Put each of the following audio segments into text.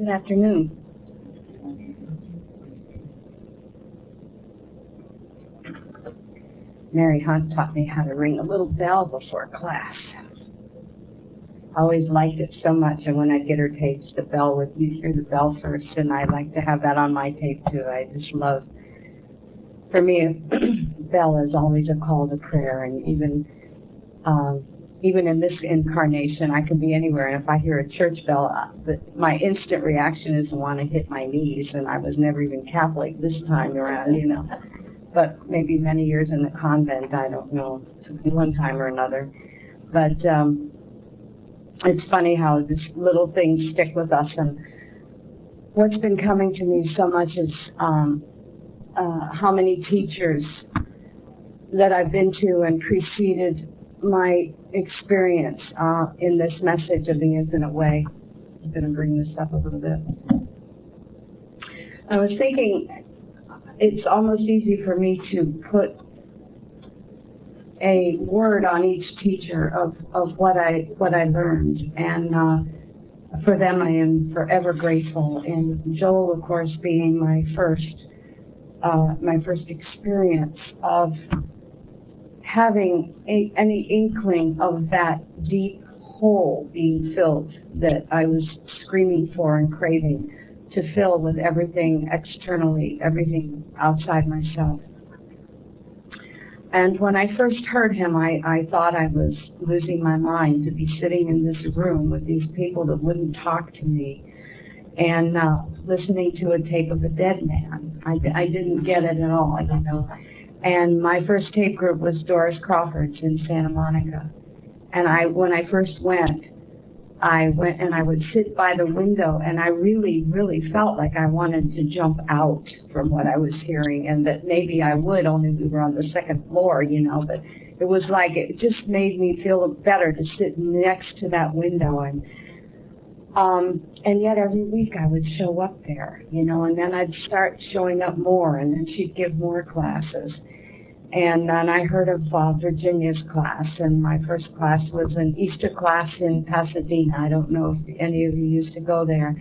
Good afternoon. Mary Hunt taught me how to ring a little bell before class. I always liked it so much, and when I'd get her tapes, the bell would, you'd hear the bell first, and I like to have that on my tape too. I just love, for me, a bell is always a call to prayer, and even in this incarnation, I can be anywhere, and if I hear a church bell, my instant reaction is to want to hit my knees, and I was never even Catholic this time around, you know. But maybe many years in the convent, I don't know, one time or another. But it's funny how just little things stick with us. And what's been coming to me so much is how many teachers that I've been to and preceded my experience in this message of the infinite way. I'm going to bring this up a little bit. I was thinking, it's almost easy for me to put a word on each teacher of what I learned, and for them I am forever grateful. And Joel, of course, being my first experience of having any inkling of that deep hole being filled that I was screaming for and craving to fill with everything externally, everything outside myself. And when I first heard him, I thought I was losing my mind to be sitting in this room with these people that wouldn't talk to me and listening to a tape of a dead man. I didn't get it at all, you know. And my first tape group was Doris Crawford's in Santa Monica. And when I first went and I would sit by the window, and I really, really felt like I wanted to jump out from what I was hearing, and that maybe I would, only we were on the second floor, you know, but it was like, it just made me feel better to sit next to that window. And yet every week I would show up there, you know, and then I'd start showing up more, and then she'd give more classes. And then I heard of Virginia's class, and my first class was an Easter class in Pasadena. I don't know if any of you used to go there.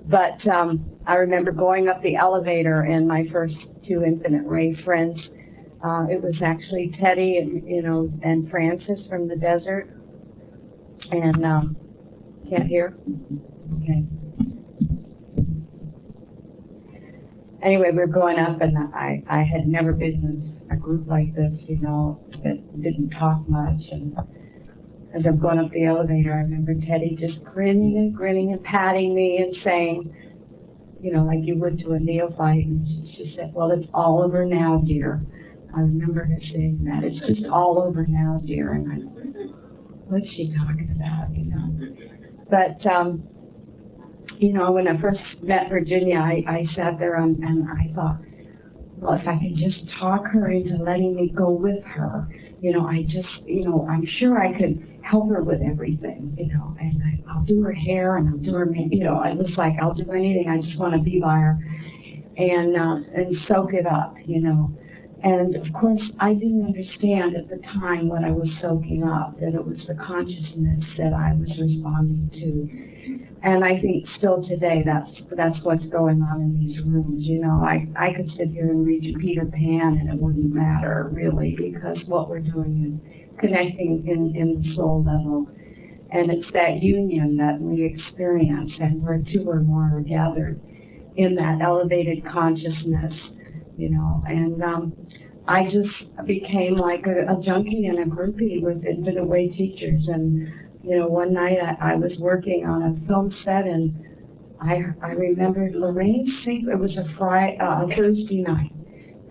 But I remember going up the elevator, and my first two Infinite Ray friends, it was actually Teddy and, you know, and Francis from the desert. And can't hear? Okay. Anyway, we were going up, and I had never been with a group like this, you know, that didn't talk much. And as I'm going up the elevator, I remember Teddy just grinning and patting me and saying, you know, like you would to a neophyte. And she said, well, it's all over now, dear. I remember her saying that. It's just all over now, dear. And I thought, what's she talking about, you know? But, you know, when I first met Virginia, I sat there and I thought, well, if I could just talk her into letting me go with her, you know, I'm sure I could help her with everything, you know, and I'll do her hair and I'll do her makeup, you know, I was like, I'll do anything, I just want to be by her and soak it up, you know. And of course, I didn't understand at the time what I was soaking up, that it was the consciousness that I was responding to. And I think still today, that's what's going on in these rooms. You know, I could sit here and read you Peter Pan, and it wouldn't matter, really, because what we're doing is connecting in the soul level. And it's that union that we experience, and where two or more are gathered in that elevated consciousness, you know. And I just became like a junkie and a groupie with Infinite Way teachers. And you know, one night I was working on a film set, and I remembered Lorraine Sinkler. It was a Thursday night,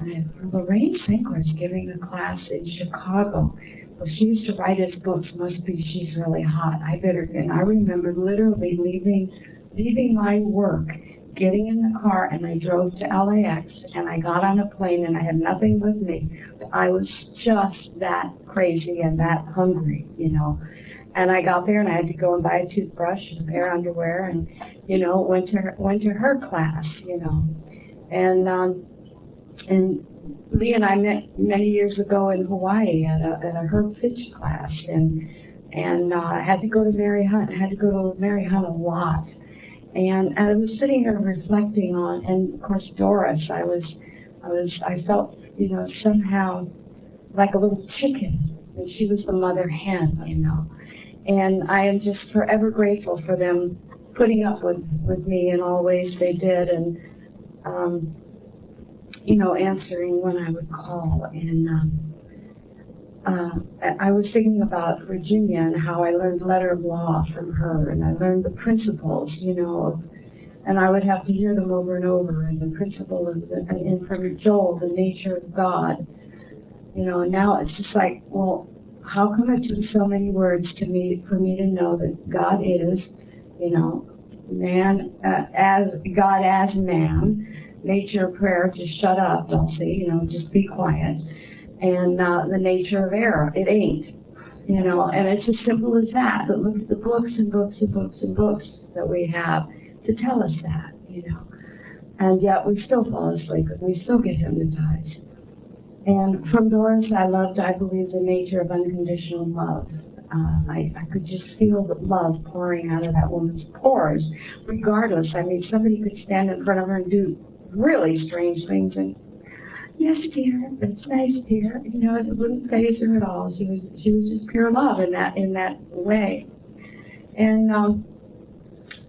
and Lorraine Sinkler is giving a class in Chicago. Well, she used to write his books. Must be she's really hot. I better. And I remember literally leaving my work, getting in the car, and I drove to LAX, and I got on a plane, and I had nothing with me. I was just that crazy and that hungry, you know. And I got there, and I had to go and buy a toothbrush and a pair of underwear, and, you know, went to her class, you know. And Lee and I met many years ago in Hawaii at a Herb Fitch class, and I had to go to Mary Hunt. I had to go to Mary Hunt a lot. And I was sitting here reflecting on, and of course Doris, I felt, you know, somehow like a little chicken, and she was the mother hen, you know. And I am just forever grateful for them putting up with me in all ways they did, and you know, answering when I would call. And I was thinking about Virginia and how I learned letter of law from her, and I learned the principles, you know, and I would have to hear them over and over, and the principle of and from Joel, the nature of God, you know. And now it's just like, well, how come it took so many words for me to know that God is, you know, man as God as man, nature of prayer, just shut up, Dulcie, you know, just be quiet, and the nature of error, it ain't, you know. And it's as simple as that. But look at the books and books and books and books that we have to tell us that, you know. And yet we still fall asleep, and we still get hypnotized. And from Doris, I believe, the nature of unconditional love. I could just feel the love pouring out of that woman's pores, regardless. I mean, somebody could stand in front of her and do really strange things, and yes, dear, that's nice, dear. You know, it wouldn't faze her at all. She was just pure love in that way. And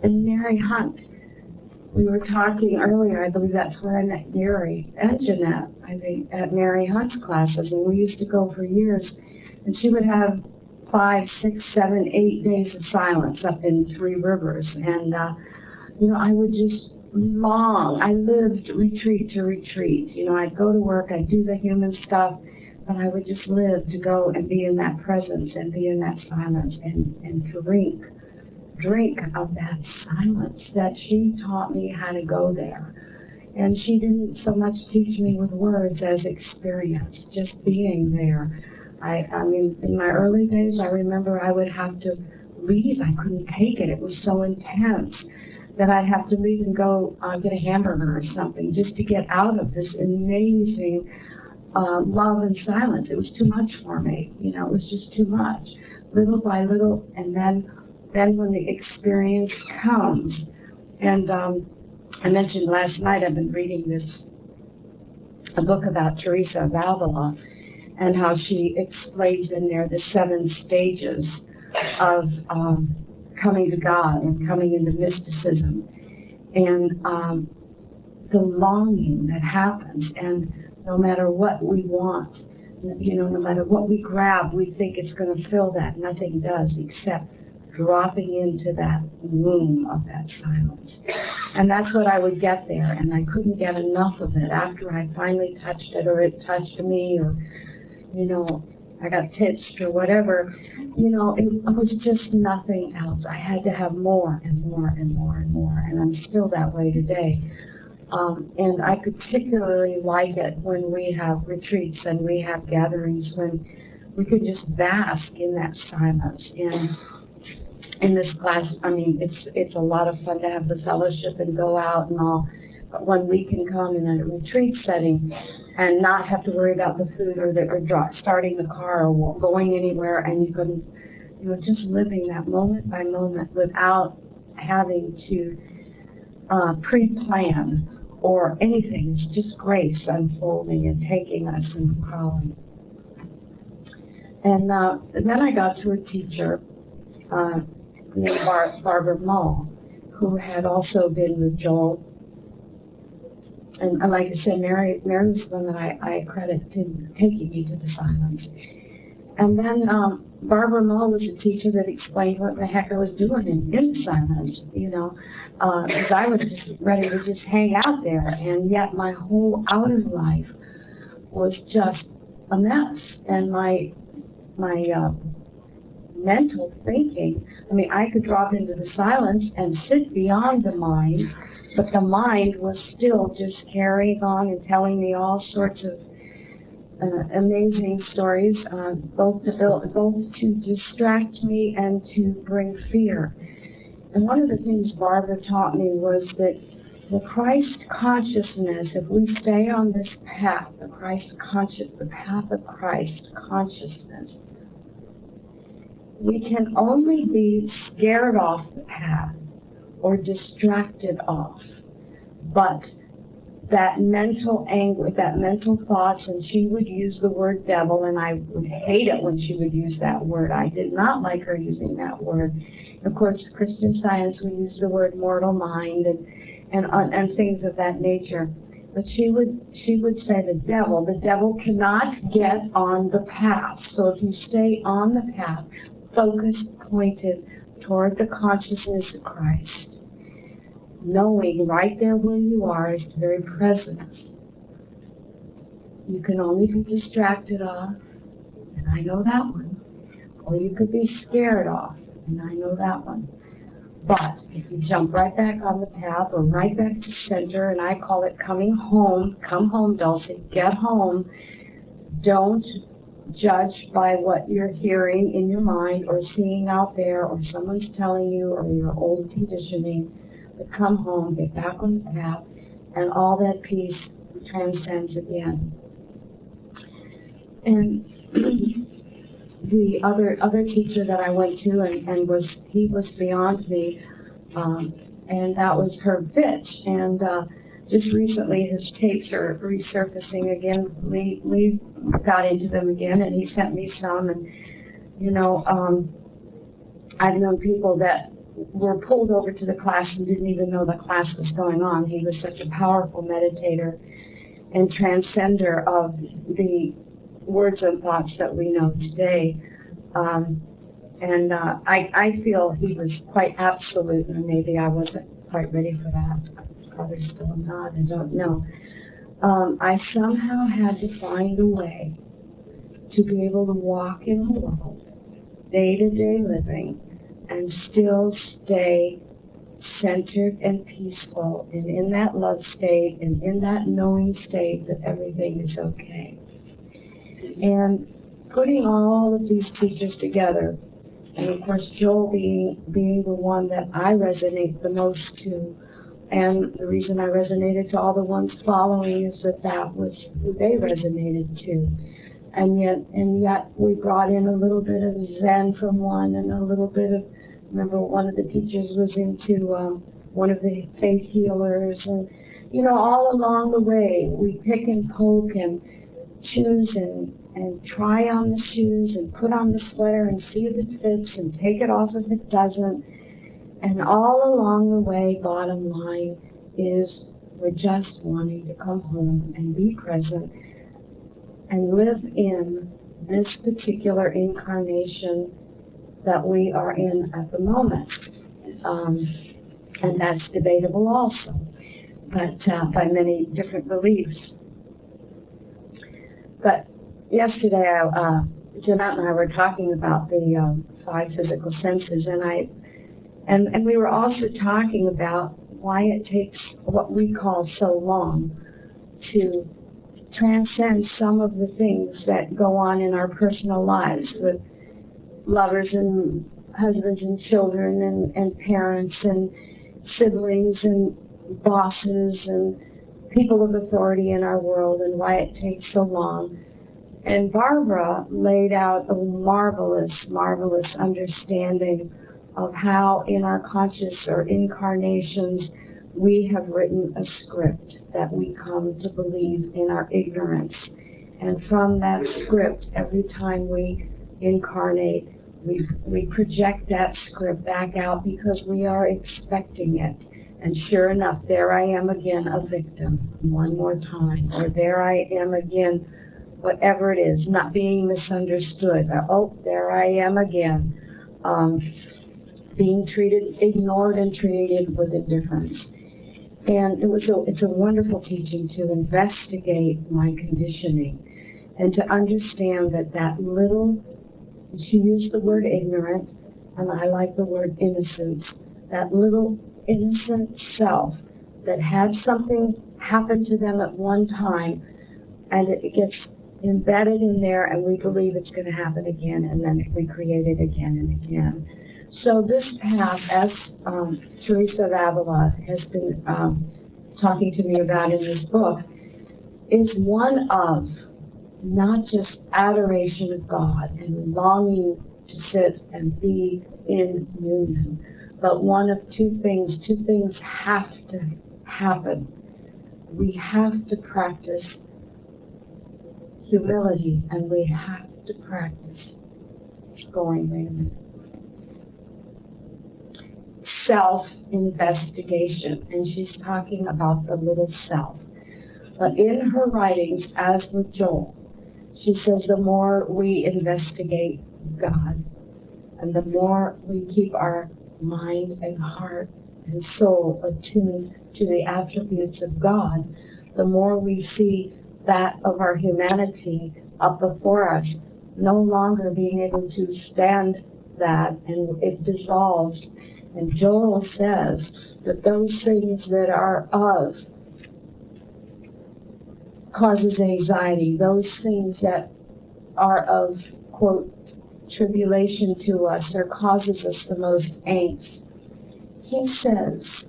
Mary Hunt, we were talking earlier, I believe that's where I met Gary and Jeanette, I think, at Mary Hunt's classes, and we used to go for years, and she would have 5, 6, 7, 8 days of silence up in Three Rivers, and you know, I would just long. I lived retreat to retreat. You know, I'd go to work, I'd do the human stuff, but I would just live to go and be in that presence and be in that silence and to drink of that silence that she taught me how to go there. And she didn't so much teach me with words as experience, just being there. I mean, in my early days, I remember I would have to leave. I couldn't take it. It was so intense that I'd have to leave and go get a hamburger or something just to get out of this amazing love and silence. It was too much for me. You know, it was just too much. Little by little, and then when the experience comes, and I mentioned last night I've been reading a book about Teresa of Avila, and how she explains in there the 7 stages of coming to God and coming into mysticism, and the longing that happens. And no matter what we want, you know, no matter what we grab, we think it's going to fill that. Nothing does except dropping into that womb of that silence. And that's what I would get there, and I couldn't get enough of it after I finally touched it, or it touched me, or, you know, I got titsed or whatever. You know, it was just nothing else. I had to have more and more and more and more, and I'm still that way today. And I particularly like it when we have retreats and we have gatherings when we could just bask in that silence. And in this class, I mean, it's a lot of fun to have the fellowship and go out and all, but when we can come in a retreat setting and not have to worry about the food or starting the car or going anywhere, and you can, you know, just living that moment by moment without having to pre-plan or anything. It's just grace unfolding and taking us and calling. And then I got to a teacher named Barbara Muhl, who had also been with Joel. And like I said, Mary was the one that I credit to taking me to the silence. And then Barbara Muhl was a teacher that explained what the heck I was doing in the silence, you know, because I was just ready to just hang out there, and yet my whole outer life was just a mess. And my mental thinking, I mean, I could drop into the silence and sit beyond the mind, but the mind was still just carrying on and telling me all sorts of amazing stories, both to distract me and to bring fear. And one of the things Barbara taught me was that the Christ consciousness, if we stay on this path, the path of Christ consciousness, we can only be scared off the path or distracted off. But that mental anguish, that mental thoughts, and she would use the word devil, and I would hate it when she would use that word. I did not like her using that word. Of course, Christian Science, we use the word mortal mind and things of that nature. But she would say the devil cannot get on the path. So if you stay on the path, focused, pointed toward the consciousness of Christ, knowing right there where you are is the very presence. You can only be distracted off, and I know that one. Or you could be scared off, and I know that one. But if you jump right back on the path or right back to center, and I call it coming home, come home, Dulcie, get home. Don't judge by what you're hearing in your mind or seeing out there or someone's telling you or your old conditioning. But come home, get back on the path, and all that peace transcends again. And the other teacher that I went to and he was beyond me, and that was Herb Fitch. And just recently his tapes are resurfacing again. Lee got into them again, and he sent me some. And you know, I've known people that were pulled over to the class and didn't even know the class was going on. He was such a powerful meditator and transcender of the words and thoughts that we know today. I feel he was quite absolute, and maybe I wasn't quite ready for that. Probably still not, I don't know. I somehow had to find a way to be able to walk in the world, day-to-day living, and still stay centered and peaceful, and in that love state, and in that knowing state that everything is okay. And putting all of these teachers together, and of course Joel being the one that I resonate the most to, and the reason I resonated to all the ones following is that was who they resonated to. And yet we brought in a little bit of Zen from one, and a little bit of, remember one of the teachers was into one of the faith healers, and you know, all along the way we pick and poke and choose and try on the shoes and put on the sweater and see if it fits and take it off if it doesn't. And all along the way, bottom line is we're just wanting to come home and be present and live in this particular incarnation that we are in at the moment. And that's debatable also, but by many different beliefs. But yesterday, Jeanette and I were talking about the 5 physical senses, and we were also talking about why it takes what we call so long to transcend some of the things that go on in our personal lives with lovers and husbands and children and parents and siblings and bosses and people of authority in our world, and why it takes so long. And Barbara laid out a marvelous, marvelous understanding of how in our conscious or incarnations we have written a script that we come to believe in our ignorance. And from that script, every time we incarnate, we project that script back out because we are expecting it. And sure enough, there I am again, a victim, one more time. Or there I am again, whatever it is, not being misunderstood. Oh, there I am again, being treated, ignored and treated with indifference. And it's a wonderful teaching to investigate my conditioning and to understand that little, she used the word ignorant, and I like the word innocence, that little innocent self that had something happen to them at one time, and it gets embedded in there, and we believe it's going to happen again, and then we create it again and again. So this path, as Teresa of Avila has been talking to me about in this book, is one of not just adoration of God and longing to sit and be in union, but one of two things have to happen. We have to practice humility, and we have to practice self-investigation. And she's talking about the little self. But in her writings, as with Joel, she says the more we investigate God, and the more we keep our mind and heart and soul attuned to the attributes of God, the more we see that of our humanity up before us, no longer being able to stand that, and it dissolves. And Joel says that those things that are of causes anxiety, those things that are of, quote, tribulation to us or causes us the most angst. He says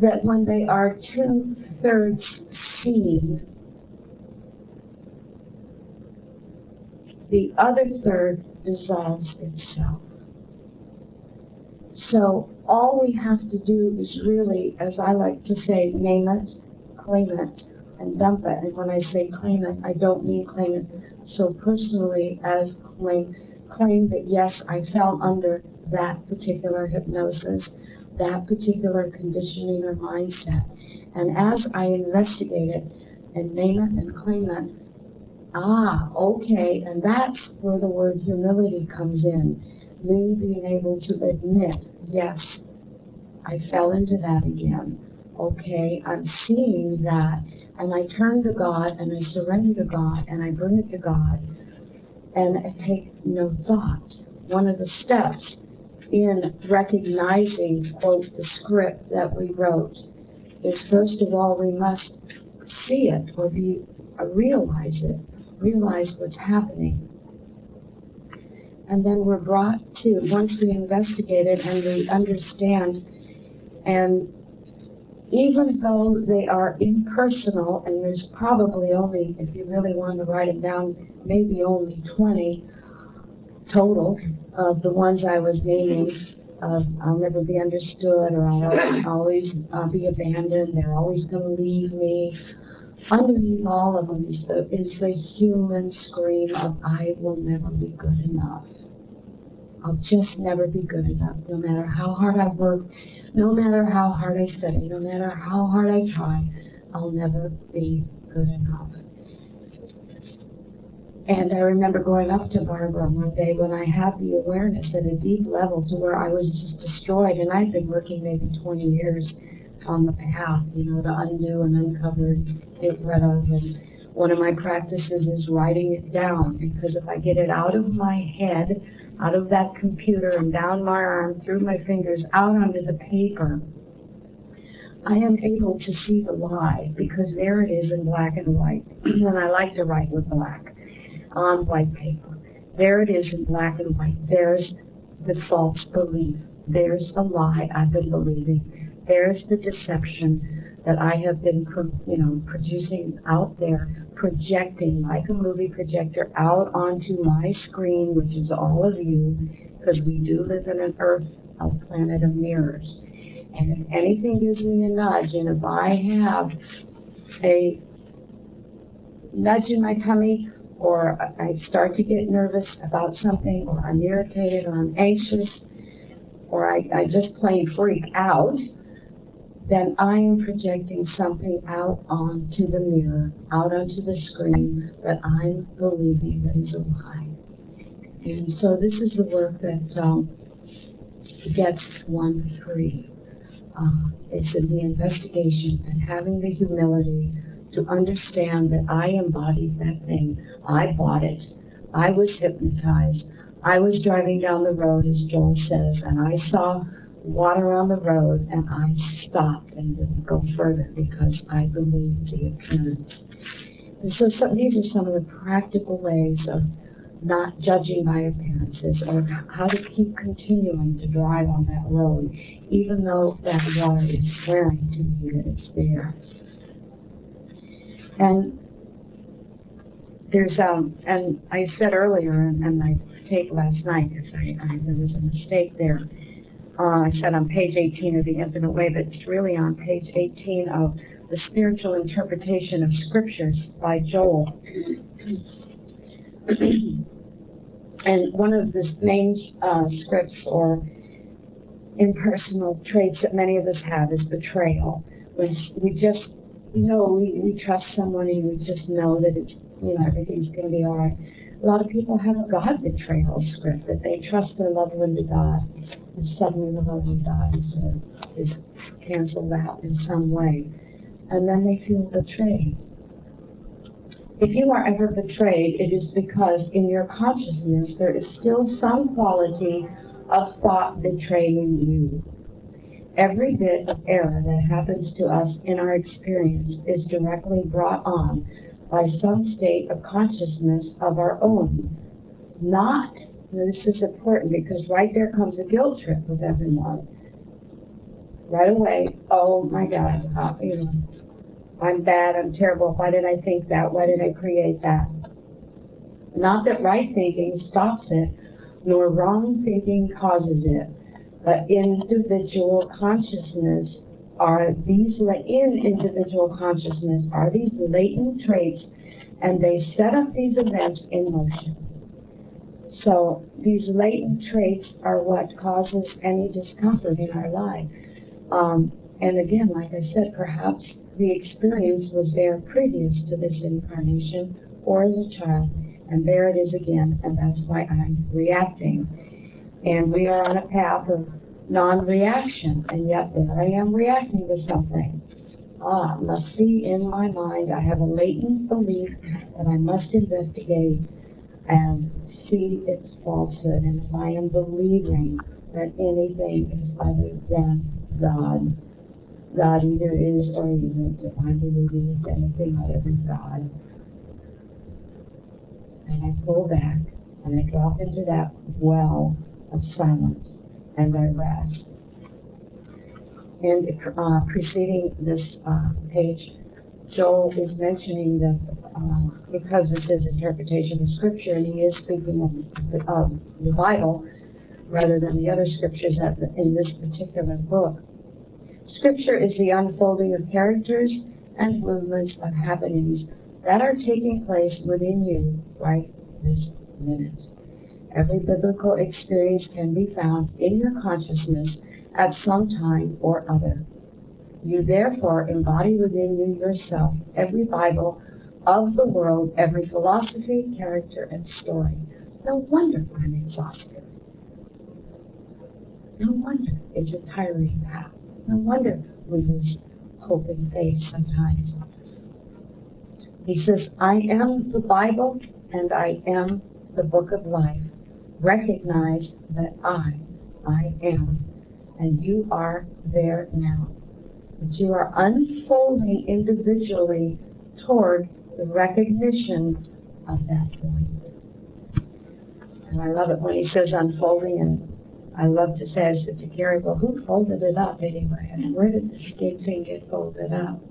that when they are 2/3 seen, the other third dissolves itself. So all we have to do is really, as I like to say, name it, claim it, and dump it. And when I say claim it, I don't mean claim it so personally as claim that yes, I fell under that particular hypnosis, that particular conditioning or mindset. And as I investigate it and name it and claim it, okay, and that's where the word humility comes in. Me being able to admit, yes, I fell into that again. Okay, I'm seeing that, and I turn to God, and I surrender to God, and I bring it to God, and I take no thought. One of the steps in recognizing, quote, the script that we wrote is, first of all, we must see it or realize what's happening. And then we're brought to, once we investigate it and we understand, and even though they are impersonal, and there's probably only, if you really want to write it down, maybe only 20 total of the ones I was naming, I'll never be understood, or I'll always be abandoned, they're always going to leave me. Underneath all of them is the human scream of, I will never be good enough. I'll just never be good enough, no matter how hard I work, no matter how hard I study, no matter how hard I try, I'll never be good enough. And I remember going up to Barbara one day when I had the awareness at a deep level to where I was just destroyed, and I'd been working maybe 20 years on the path, to undo and uncover and get rid of. And one of my practices is writing it down, because if I get it out of my head, out of that computer and down my arm, through my fingers, out onto the paper, I am able to see the lie, because there it is in black and white. And I like to write with black on white paper. There it is in black and white. There's the false belief. There's the lie I've been believing. There's the deception that I have been, producing out there, projecting like a movie projector out onto my screen, which is all of you, because we do live in an earth, a planet of mirrors. And if anything gives me a nudge, and if I have a nudge in my tummy, or I start to get nervous about something, or I'm irritated, or I'm anxious, or I just plain freak out, then I am projecting something out onto the mirror, out onto the screen that I'm believing that is a lie. And so this is the work that gets one free. It's in the investigation and having the humility to understand that I embodied that thing. I bought it. I was hypnotized. I was driving down the road, as Joel says, and I saw water on the road, and I stopped and didn't go further because I believed the appearance. And so these are some of the practical ways of not judging by appearances, or how to keep continuing to drive on that road, even though that water is swearing to me that it's there. And there's, and I said earlier, and I taped last night, because there was a mistake there, I said on page 18 of The Infinite Way, but it's really on page 18 of The Spiritual Interpretation of Scriptures by Joel. And one of the main scripts or impersonal traits that many of us have is betrayal. We just we trust someone and we just know that it's, everything's going to be all right. A lot of people have a God betrayal script, that they trust their loved one to die, and suddenly the loved one dies or is canceled out in some way. And then they feel betrayed. If you are ever betrayed, it is because in your consciousness there is still some quality of thought betraying you. Every bit of error that happens to us in our experience is directly brought on by some state of consciousness of our own. Not, and this is important because right there comes a guilt trip with everyone. Right away, oh my God, I'm bad, I'm terrible, why did I think that, why did I create that? Not that right thinking stops it, nor wrong thinking causes it, but individual consciousness in individual consciousness are these latent traits, and they set up these events in motion. So these latent traits are what causes any discomfort in our life. And again, like I said, perhaps the experience was there previous to this incarnation or as a child, and there it is again, and that's why I'm reacting. And we are on a path of non-reaction, and yet there I am reacting to something. It must be in my mind. I have a latent belief that I must investigate and see its falsehood. And if I am believing that anything is other than God, God either is or isn't. If I'm believing it's anything other than God, and I pull back and I drop into that well of silence and I rest. And preceding this page, Joel is mentioning that because this is interpretation of Scripture, and he is speaking of the Bible rather than the other scriptures in this particular book. Scripture is the unfolding of characters and movements of happenings that are taking place within you right this minute. Every biblical experience can be found in your consciousness at some time or other. You therefore embody within you yourself every Bible of the world, every philosophy, character, and story. No wonder I'm exhausted. No wonder it's a tiring path. No wonder we lose hope and faith sometimes. He says, I am the Bible and I am the book of life. Recognize that I am, and you are there now. That you are unfolding individually toward the recognition of that point. And I love it when he says unfolding, and I love to say, I said to Carrie, well, who folded it up anyway? I mean, where did this thing get folded up?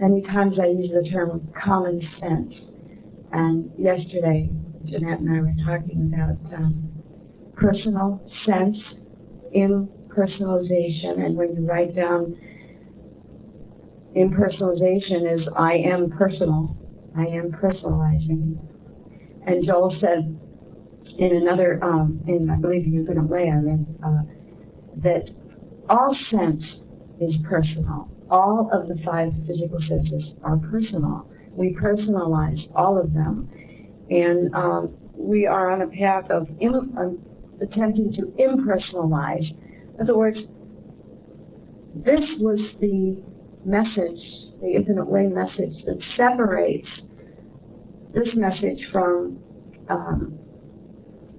Many times I use the term common sense. And yesterday, Jeanette and I were talking about personal sense, impersonalization, and when you write down impersonalization is I am personal, I am personalizing. And Joel said in another, in I believe The Infinite Way, I read that all sense is personal. All of the 5 physical senses are personal. We personalize all of them. And we are on a path of attempting to impersonalize. In other words, this was the message, the Infinite Way message, that separates this message from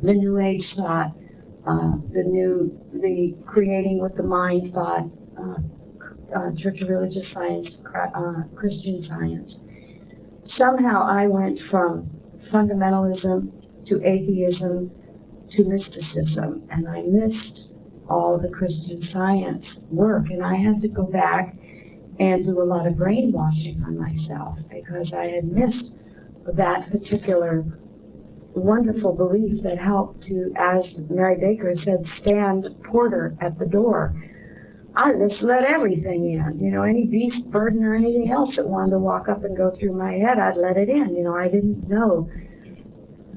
the New Age thought, the creating with the mind thought, Church of Religious Science, Christian Science. Somehow I went from fundamentalism to atheism to mysticism, and I missed all the Christian Science work, and I had to go back and do a lot of brainwashing on myself because I had missed that particular wonderful belief that helped to, as Mary Baker said, stand porter at the door. I just let everything in, you know, any beast, burden, or anything else that wanted to walk up and go through my head, I'd let it in. You know, I didn't know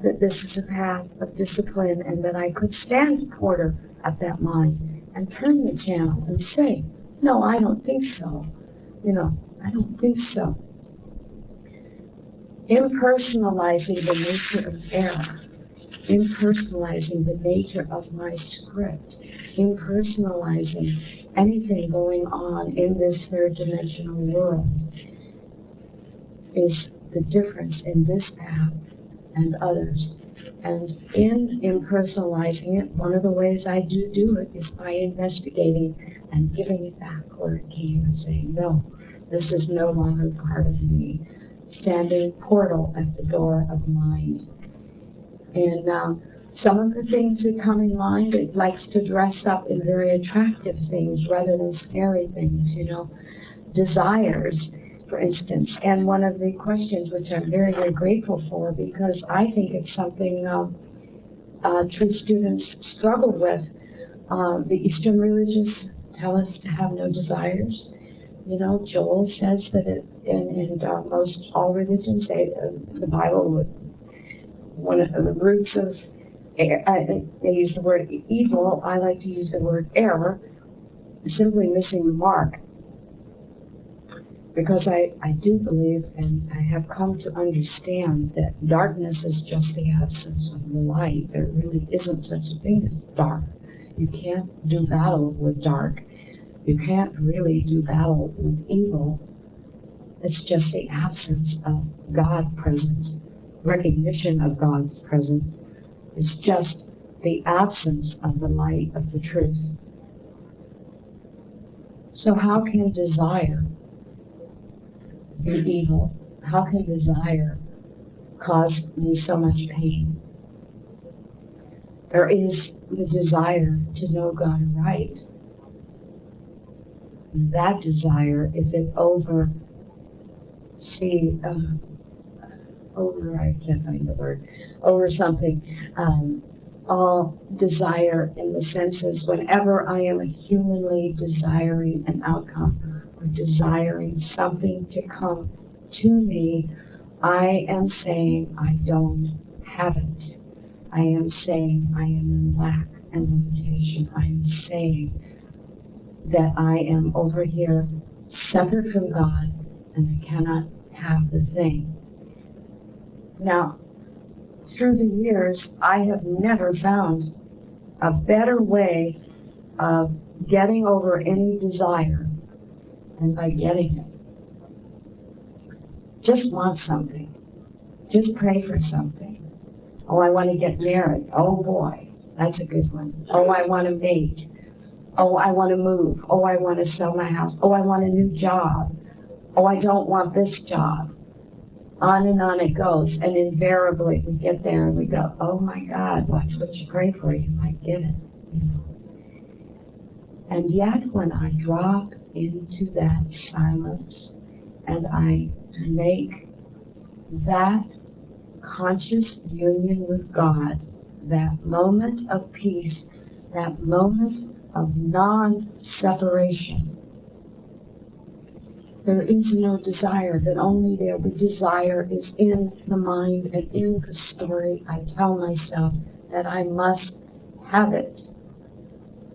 that this is a path of discipline and that I could stand porter at that mind and turn the channel and say, no, I don't think so. You know, I don't think so. Impersonalizing the nature of error, impersonalizing the nature of my script, impersonalizing anything going on in this third dimensional world is the difference in this path and others. And in impersonalizing it, one of the ways I do it is by investigating and giving it back where it came and saying, no, this is no longer part of me. Standing portal at the door of mind. And some of the things that come in mind, it likes to dress up in very attractive things rather than scary things, you know. Desires, for instance. And one of the questions, which I'm very, very grateful for, because I think it's something truth students struggle with. The Eastern religions tell us to have no desires. You know, Joel says that in most all religions, the Bible, one of the roots of, they use the word evil, I like to use the word error, simply missing the mark. Because I do believe, and I have come to understand, that darkness is just the absence of the light. There really isn't such a thing as dark. You can't do battle with dark. You can't really do battle with evil. It's just the absence of God's presence, recognition of God's presence. It's just the absence of the light of the truth. So how can desire be evil? How can desire cause me so much pain? There is the desire to know God right. That desire, if it over something, all desire in the senses, whenever I am humanly desiring an outcome or desiring something to come to me, I am saying I don't have it. I am saying I am in lack and limitation. I am saying that I am over here separate from God and I cannot have the thing. Now, through the years, I have never found a better way of getting over any desire than by getting it. Just want something. Just pray for something. Oh, I want to get married. Oh boy, that's a good one. Oh, I want to mate. Oh, I want to move. Oh, I want to sell my house. Oh, I want a new job. Oh, I don't want this job. On and on it goes. And invariably we get there and we go, oh my God, watch what you pray for. You might get it. You know. And yet when I drop into that silence and I make that conscious union with God, that moment of peace, that moment of non-separation, there is no desire, that only there. The desire is in the mind and in the story. I tell myself that I must have it.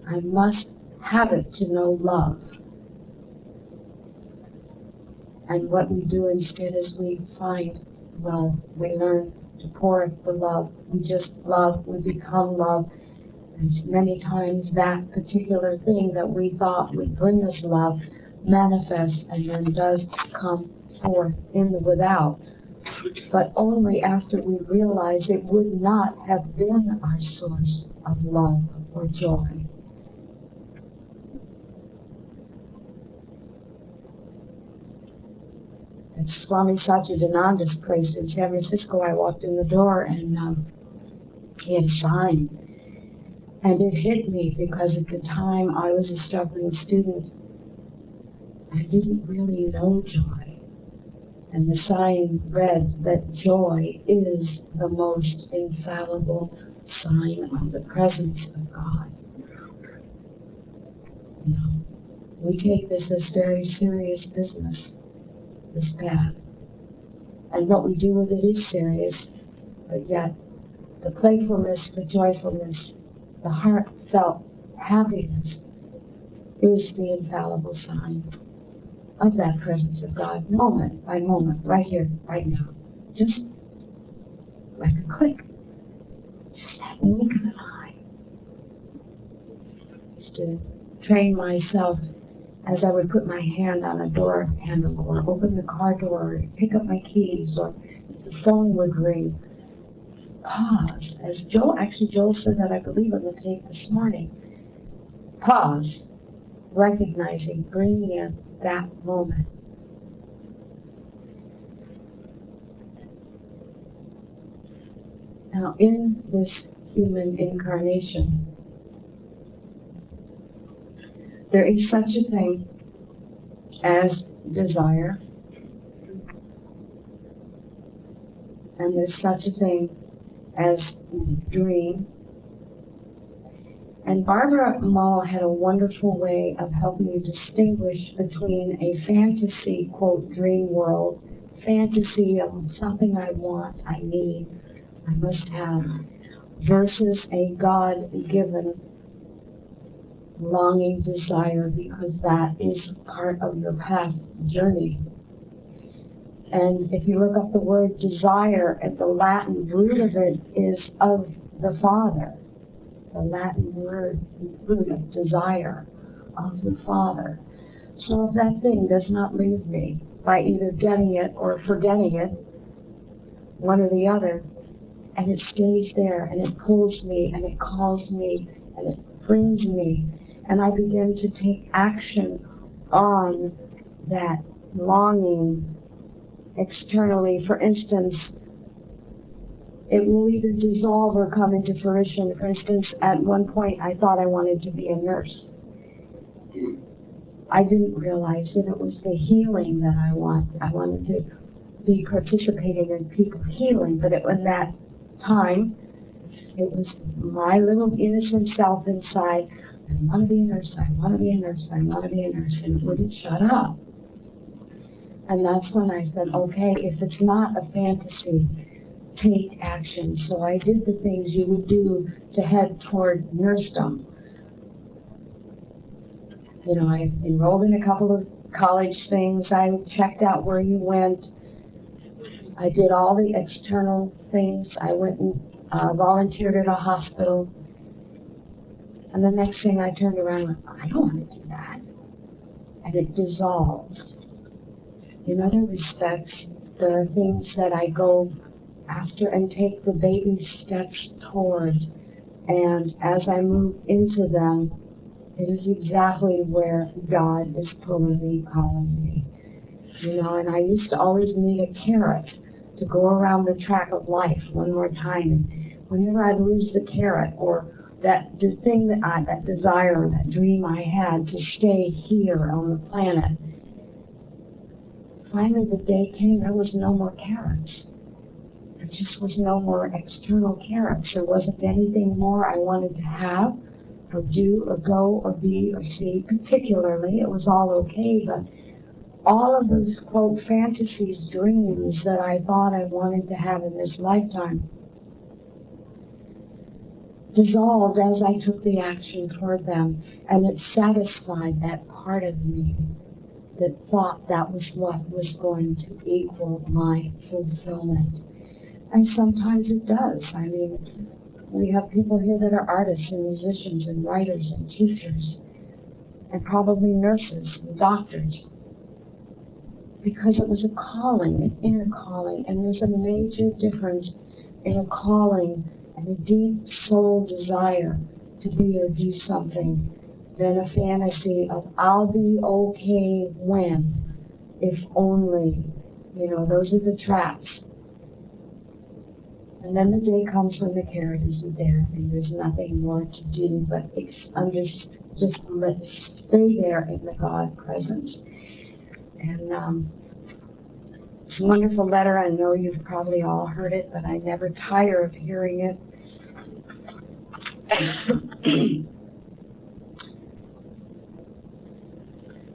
I must have it to know love. And what we do instead is we find love. We learn to pour the love. We just love. We become love. And many times that particular thing that we thought would bring us love manifests and then does come forth in the without, but only after we realize it would not have been our source of love or joy. At Swami Satchidananda's place in San Francisco, I walked in the door and he had a sign. And it hit me because at the time I was a struggling student. I didn't really know joy. And the sign read that joy is the most infallible sign of the presence of God. You know, we take this as very serious business, this path. And what we do with it is serious, but yet the playfulness, the joyfulness, the heartfelt happiness is the infallible sign of that presence of God, moment by moment, right here, right now. Just like a click. Just that wink of an eye. Just to train myself as I would put my hand on a door handle or open the car door or pick up my keys or if the phone would ring. Pause. As Joel said that, I believe, on the tape this morning. Pause. Recognizing, bringing in that moment. Now, in this human incarnation, there is such a thing as desire, and there's such a thing as dream. And Barbara Muhl had a wonderful way of helping you distinguish between a fantasy, quote, dream world, fantasy of something I want, I need, I must have, versus a God-given longing desire, because that is part of your past journey. And if you look up the word desire, at the Latin root of it is of the Father. The Latin word root of desire, of the Father. So if that thing does not leave me by either getting it or forgetting it, one or the other, and it stays there, and it pulls me, and it calls me, and it brings me, and I begin to take action on that longing externally. For instance, it will either dissolve or come into fruition. For instance, at one point I thought I wanted to be a nurse. I didn't realize that it was the healing that I wanted. I wanted to be participating in people healing, but in that time, it was my little innocent self inside. I want to be a nurse, I want to be a nurse, I want to be a nurse, and it wouldn't shut up. And that's when I said, okay, if it's not a fantasy, take action. So I did the things you would do to head toward nursedom. You know, I enrolled in a couple of college things. I checked out where you went. I did all the external things. I went and volunteered at a hospital. And the next thing I turned around and went, I don't want to do that. And it dissolved. In other respects, there are things that I go after and take the baby steps towards. And as I move into them, it is exactly where God is pulling me, calling me. You know, and I used to always need a carrot to go around the track of life one more time. And whenever I'd lose the carrot, or that thing that desire, that dream I had to stay here on the planet, finally the day came, there was no more carrots. There just was no more external carrots. There wasn't anything more I wanted to have, or do, or go, or be, or see. Particularly, it was all okay, but all of those, quote, fantasies, dreams that I thought I wanted to have in this lifetime dissolved as I took the action toward them, and it satisfied that part of me that thought that was what was going to equal my fulfillment. And sometimes it does. I mean, we have people here that are artists and musicians and writers and teachers and probably nurses and doctors, because it was a calling, an inner calling, and there's a major difference in a calling and a deep soul desire to be or do something than a fantasy of I'll be okay when, if only. You know, those are the traps. And then the day comes when the carrot isn't there and there's nothing more to do but just stay there in the God presence. And It's a wonderful letter. I know you've probably all heard it, but I never tire of hearing it.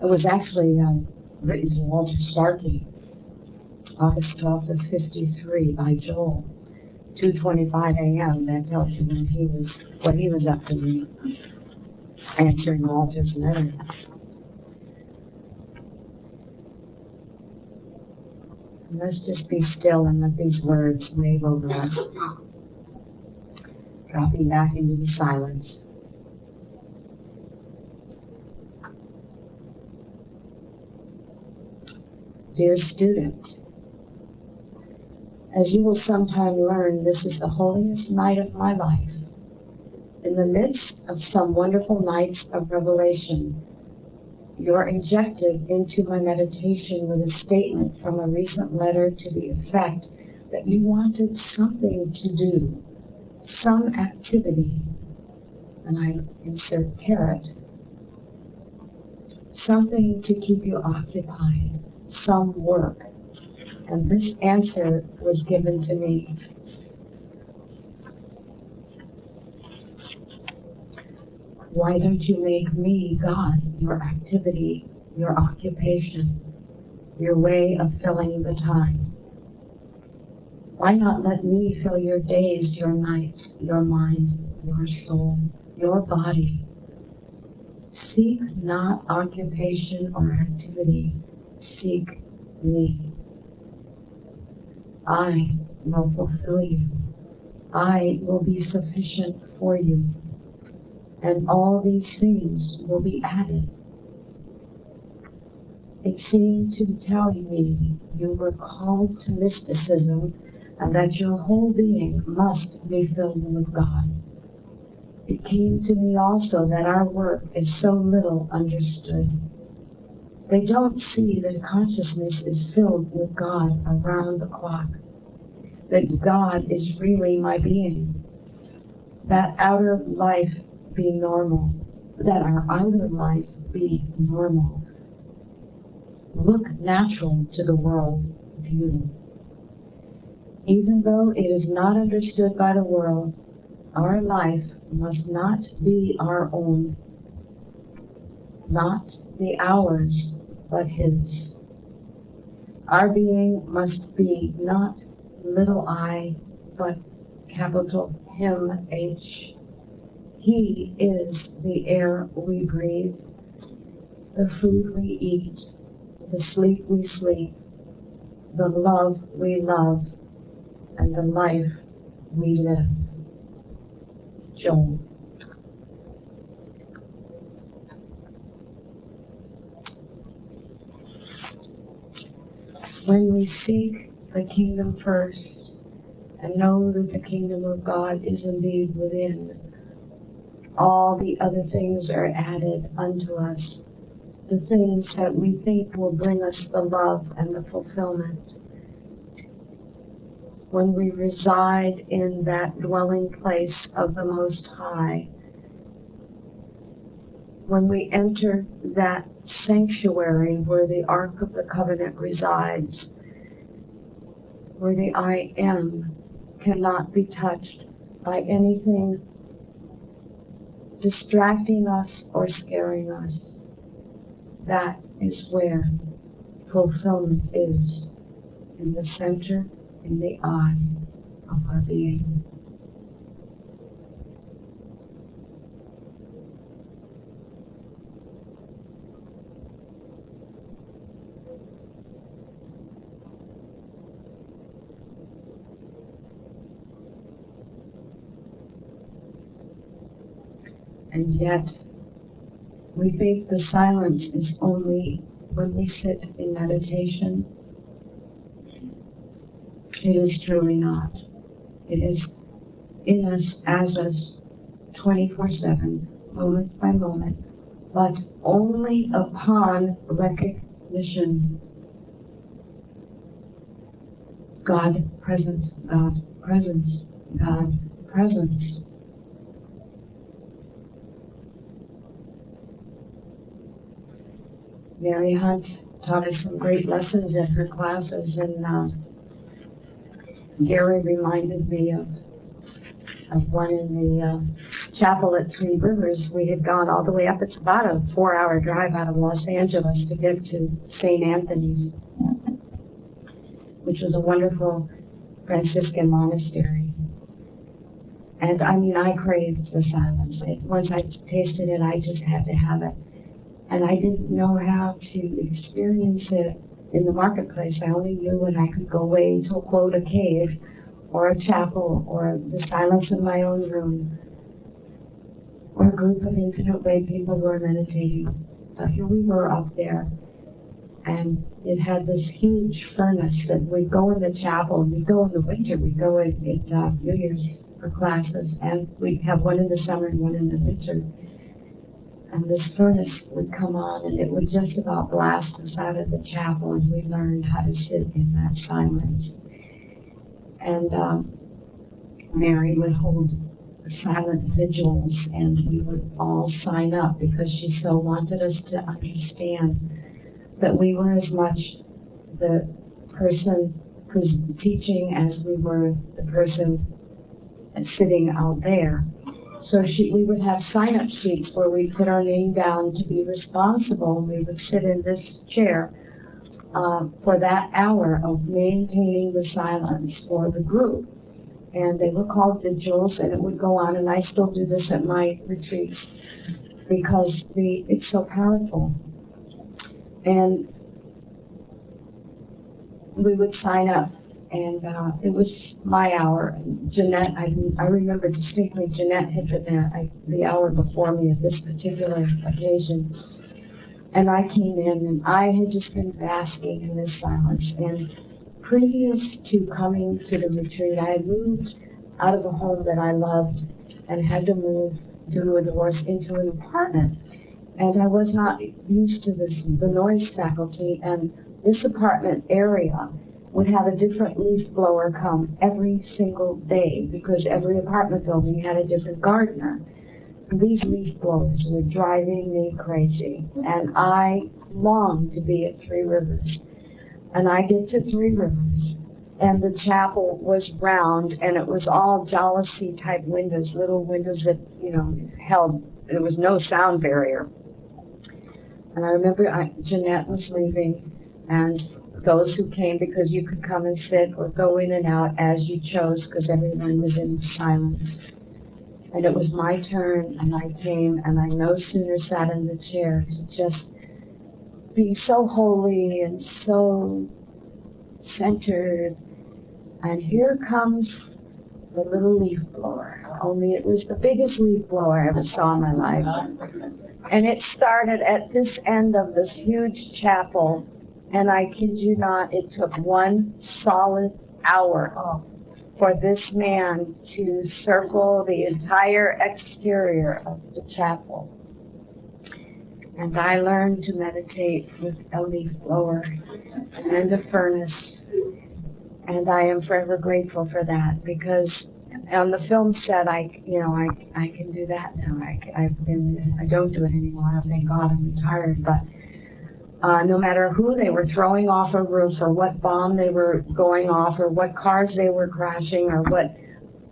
It was actually written to Walter Starkey, August 12th of 53 by Joel, 2:25 a.m. That tells you what he was up to, answering Walter's letter. And let's just be still and let these words wave over us, dropping back into the silence. Dear student, as you will sometime learn, this is the holiest night of my life. In the midst of some wonderful nights of revelation, you're injected into my meditation with a statement from a recent letter to the effect that you wanted something to do, some activity, and I insert caret, something to keep you occupied, some work. And this answer was given to me. Why don't you make me, God, your activity, your occupation, your way of filling the time? Why not let me fill your days, your nights, your mind, your soul, your body? Seek not occupation or activity, seek me. I will fulfill you. I will be sufficient for you. And all these things will be added. It seemed to tell me you were called to mysticism and that your whole being must be filled with God. It came to me also that our work is so little understood. They don't see that consciousness is filled with God around the clock, that God is really my being, that outer life be normal, that our outer life be normal. Look natural to the world view. Even though it is not understood by the world, our life must not be our own, not the ours, but His. Our being must be not little I, but capital Him, H. He is the air we breathe, the food we eat, the sleep we sleep, the love we love, and the life we live. Joel. When we seek the kingdom first and know that the kingdom of God is indeed within, all the other things are added unto us, the things that we think will bring us the love and the fulfillment. When we reside in that dwelling place of the Most High, when we enter that sanctuary where the Ark of the Covenant resides, where the I Am cannot be touched by anything distracting us or scaring us, that is where fulfillment is, in the center, in the eye of our being. And yet, we think the silence is only when we sit in meditation. It is truly not. It is in us, as us, 24/7, moment by moment, but only upon recognition. God presence, God presence, God presence. Mary Hunt taught us some great lessons at her classes, and Gary reminded me of one in the chapel at Three Rivers. We had gone all the way up. It's about a 4-hour drive out of Los Angeles to get to St. Anthony's, which was a wonderful Franciscan monastery. And I mean, I craved the silence. Once I tasted it, I just had to have it. And I didn't know how to experience it in the marketplace. I only knew when I could go away to, quote, a cave or a chapel or the silence of my own room or a group of infinite way people who were meditating. But here we were up there, and it had this huge furnace that we'd go in the chapel, and we'd go in the winter, we'd go at New Year's for classes, and we'd have one in the summer and one in the winter. And this furnace would come on, and it would just about blast us out of the chapel, and we learned how to sit in that silence. And Mary would hold silent vigils, and we would all sign up because she so wanted us to understand that we were as much the person who's teaching as we were the person sitting out there. So we would have sign-up sheets where we'd put our name down to be responsible, and we would sit in this chair for that hour of maintaining the silence for the group. And they were called vigils, and it would go on, and I still do this at my retreats because it's so powerful. And we would sign up, and it was my hour. Jeanette, I remember distinctly, Jeanette had been there the hour before me at this particular occasion. And I came in, and I had just been basking in this silence. And previous to coming to the retreat, I had moved out of a home that I loved and had to move due to a divorce into an apartment. And I was not used to the noise faculty, and this apartment area would have a different leaf blower come every single day because every apartment building had a different gardener. These leaf blowers were driving me crazy, and I longed to be at Three Rivers. And I get to Three Rivers, and the chapel was round, and it was all jalousie type windows, little windows that, there was no sound barrier. And I remember Jeanette was leaving, and those who came, because you could come and sit or go in and out as you chose, because everyone was in silence. And it was my turn, and I came, and I no sooner sat in the chair to just be so holy and so centered. And here comes the little leaf blower, only it was the biggest leaf blower I ever saw in my life. And it started at this end of this huge chapel, and I kid you not, it took 1 solid hour for this man to circle the entire exterior of the chapel. And I learned to meditate with a leaf blower and a furnace. And I am forever grateful for that, because on the film set, I can do that now. I don't do it anymore. Thank God I'm retired. But no matter who they were throwing off a roof, or what bomb they were going off, or what cars they were crashing, or what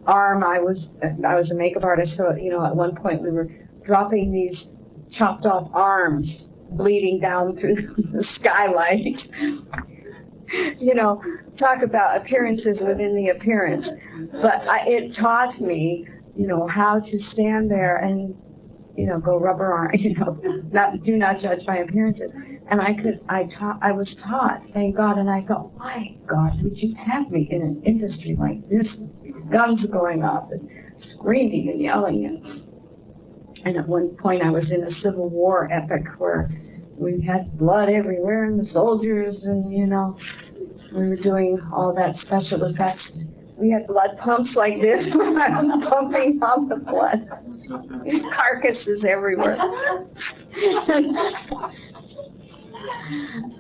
arm I was a makeup artist. So at one point we were dropping these chopped off arms bleeding down through the skylight. Talk about appearances within the appearance. But it taught me, how to stand there and, go rubber arm, do not judge by appearances. And I was taught, thank God, and I thought, why, God, would you have me in an industry like this, with guns going off and screaming and yelling? And at one point I was in a Civil War epic where we had blood everywhere and the soldiers, and we were doing all that special effects. We had blood pumps like this. I was pumping out the blood. Carcasses everywhere.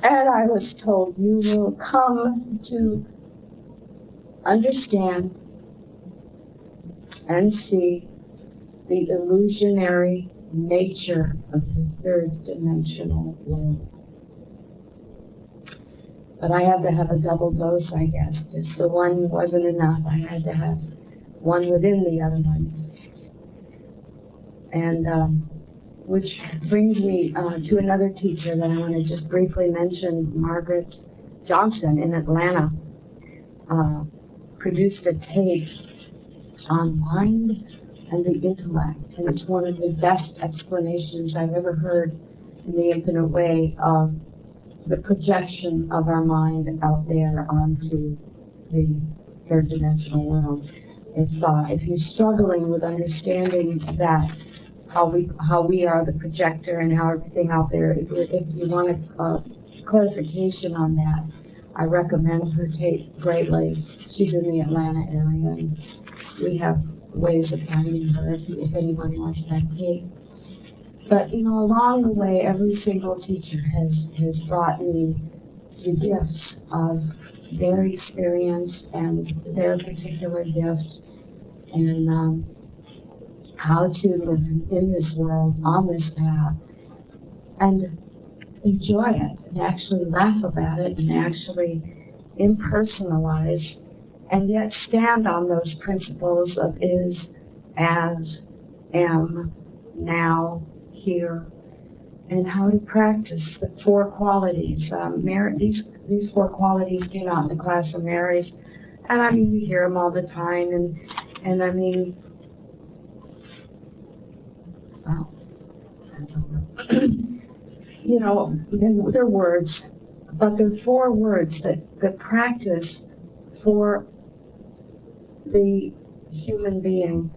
And I was told, you will come to understand and see the illusionary nature of the third dimensional world. But I had to have a double dose, I guess. Just the one wasn't enough. I had to have one within the other one. And which brings me to another teacher that I want to just briefly mention. Margaret Johnson in Atlanta produced a tape on mind and the intellect, and it's one of the best explanations I've ever heard in the infinite way of the projection of our mind out there onto the third dimensional world. If you're struggling with understanding that, how we are the projector and how everything out there, if you want a clarification on that, I recommend her tape greatly. She's in the Atlanta area, and we have ways of finding her if anyone wants that tape. But, you know, along the way, every single teacher has brought me the gifts of their experience and their particular gift, and how to live in this world, on this path, and enjoy it, and actually laugh about it, and actually impersonalize, and yet stand on those principles of is, as, am, now, here, and how to practice the four qualities. These four qualities came out in the class of Mary's, and I mean, you hear them all the time, and I mean, well, that's over. You know, they're words, but they're four words that practice for the human being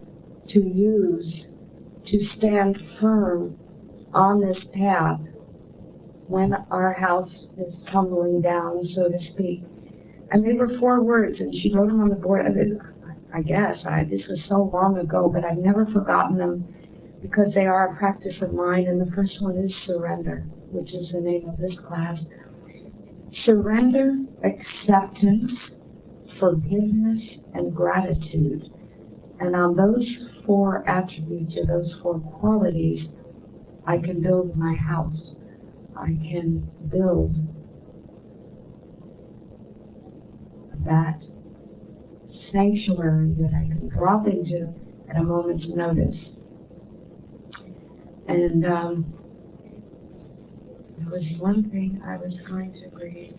to use to stand firm on this path when our house is tumbling down, so to speak. And they were four words, and she wrote them on the board. I guess this was so long ago, but I've never forgotten them because they are a practice of mine. And the first one is surrender, which is the name of this class. Surrender, acceptance, forgiveness, and gratitude. And on those four attributes, or those four qualities, I can build my house. I can build that sanctuary that I can drop into at a moment's notice. And there was one thing I was going to read.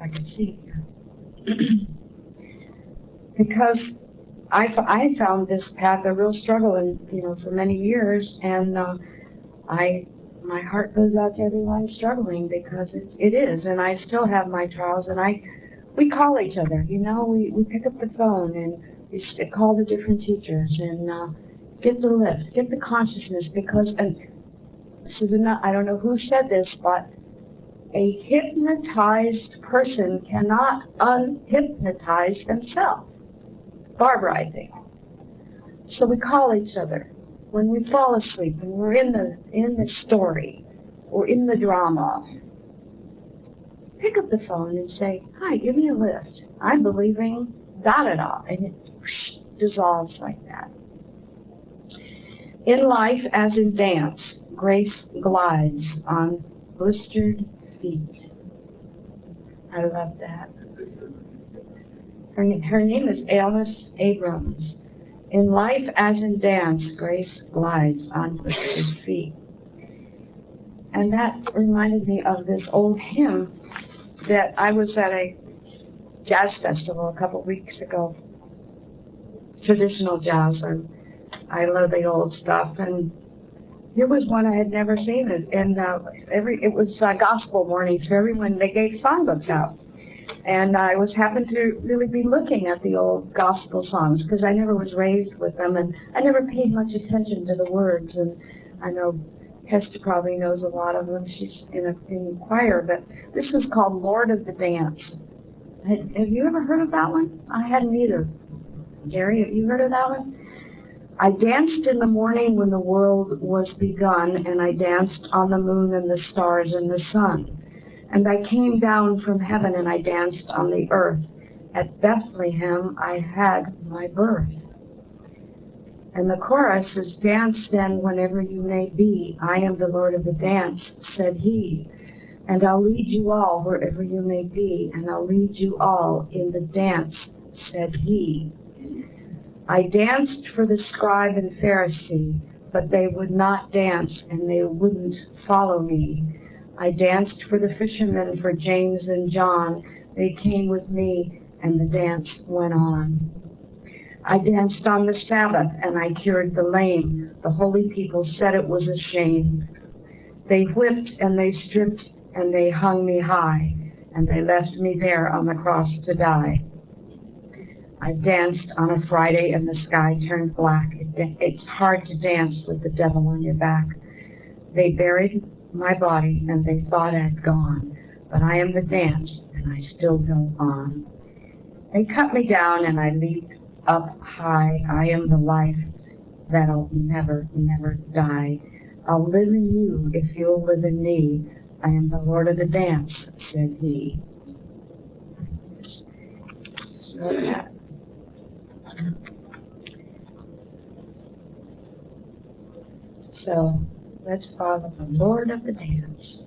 I can see it here. Because I found this path a real struggle, and for many years, and my heart goes out to everyone struggling, because it is, and I still have my trials, and we call each other, we pick up the phone and we call the different teachers and get the lift, get the consciousness, because, and this is enough, I don't know who said this, but a hypnotized person cannot unhypnotize themselves. Barbara, I think. So we call each other when we fall asleep and we're in the story or in the drama. Pick up the phone and say, "Hi, give me a lift. I'm believing da-da-da," and it dissolves like that. In life, as in dance, grace glides on blistered feet. I love that. Her name is Alice Abrams. In life, as in dance, grace glides on blistered feet. And that reminded me of this old hymn that I was at a jazz festival a couple weeks ago. Traditional jazz, and I love the old stuff. And here was one I had never seen, and it was gospel morning, so they gave songbooks out. And I happened to really be looking at the old gospel songs, because I never was raised with them, and I never paid much attention to the words. And I know Hester probably knows a lot of them. She's in choir, but this was called Lord of the Dance. Have you ever heard of that one? I hadn't either. Gary, have you heard of that one? I danced in the morning when the world was begun, and I danced on the moon and the stars and the sun. And I came down from heaven, and I danced on the earth. At Bethlehem I had my birth. And the chorus is, dance then whenever you may be. I am the Lord of the dance, said he. And I'll lead you all wherever you may be, and I'll lead you all in the dance, said he. I danced for the scribe and Pharisee, but they would not dance, and they wouldn't follow me. I danced for the fishermen, for James and John. They came with me, and the dance went on. I danced on the Sabbath, and I cured the lame. The holy people said it was a shame. They whipped and they stripped and they hung me high, and they left me there on the cross to die. I danced on a Friday and the sky turned black. It's hard to dance with the devil on your back. They buried my body and they thought I'd gone, but I am the dance and I still go on. They cut me down and I leaped up high. I am the life that'll never, never die. I'll live in you if you'll live in me. I am the Lord of the dance, said he. So let's follow the Lord of the dance.